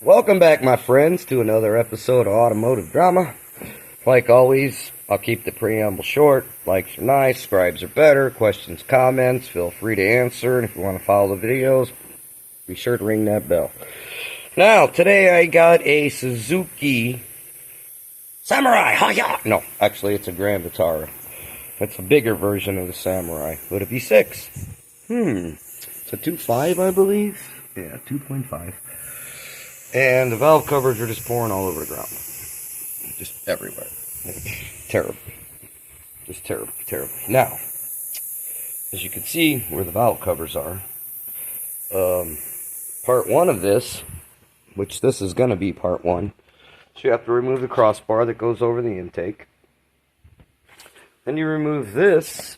Welcome back, my friends, to another episode of Automotive Drama. Like always, I'll keep the preamble short. Likes are nice, subscribes are better, questions, comments, feel free to answer. And if you want to follow the videos, be sure to ring that bell. Now, today I got a Suzuki Samurai. Hi-ya! No, actually it's a Grand Vitara. It's a bigger version of the Samurai, but a V6. It's a 2.5, I believe. Yeah, 2.5. And the valve covers are just pouring all over the ground. Just everywhere. Terrible. Just terrible, terrible. Now, as you can see where the valve covers are, part one of this, which this is going to be part one, so you have to remove the crossbar that goes over the intake. Then you remove this,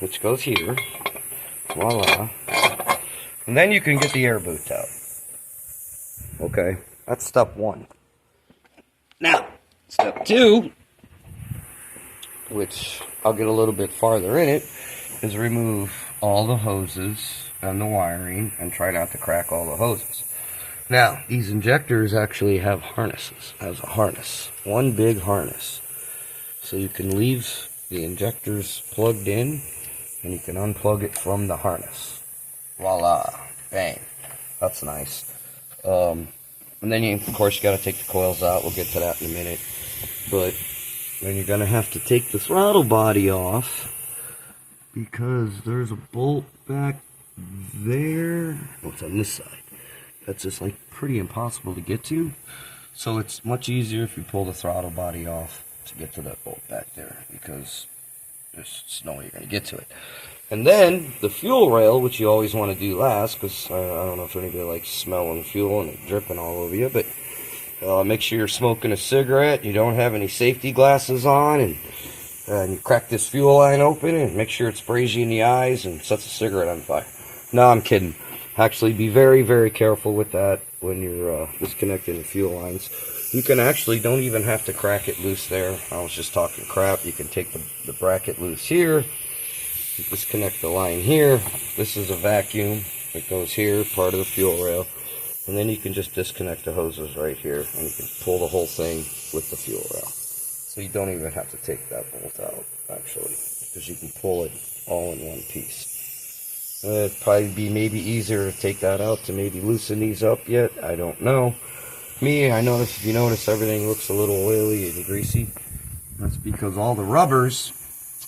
which goes here. Voila. And then you can get the air boots out. Okay, that's step one. Now, step two, which I'll get a little bit farther in it, is remove all the hoses and the wiring and try not to crack all the hoses. Now, these injectors actually have harnesses, as a harness. One big harness. So you can leave the injectors plugged in and you can unplug it from the harness. Voila. Bang. That's nice. And then, of course, you got to take the coils out. We'll get to that in a minute. But then you're going to have to take the throttle body off because there's a bolt back there. Oh, it's on this side. That's just like pretty impossible to get to. So it's much easier if you pull the throttle body off to get to that bolt back there because there's just no way you're going to get to it. And then the fuel rail, which you always want to do last, because I don't know if anybody likes smelling fuel and it dripping all over you, but make sure you're smoking a cigarette, you don't have any safety glasses on, and you crack this fuel line open and make sure it sprays you in the eyes and sets a cigarette on fire. No, I'm kidding. Actually, be very, very careful with that when you're disconnecting the fuel lines. You can actually don't even have to crack it loose there. I was just talking crap. You can take the bracket loose here. You disconnect the line here. This is a vacuum. It goes here, part of the fuel rail. And then you can just disconnect the hoses right here. And you can pull the whole thing with the fuel rail. So you don't even have to take that bolt out, actually. Because you can pull it all in one piece. It'd probably be maybe easier to take that out to maybe loosen these up yet. I don't know. I notice, if you notice, everything looks a little oily and greasy. That's because all the rubbers,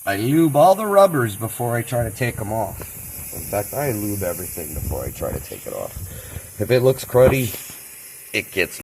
I lube all the rubbers before I try to take them off. In fact, I lube everything before I try to take it off. If it looks cruddy, it gets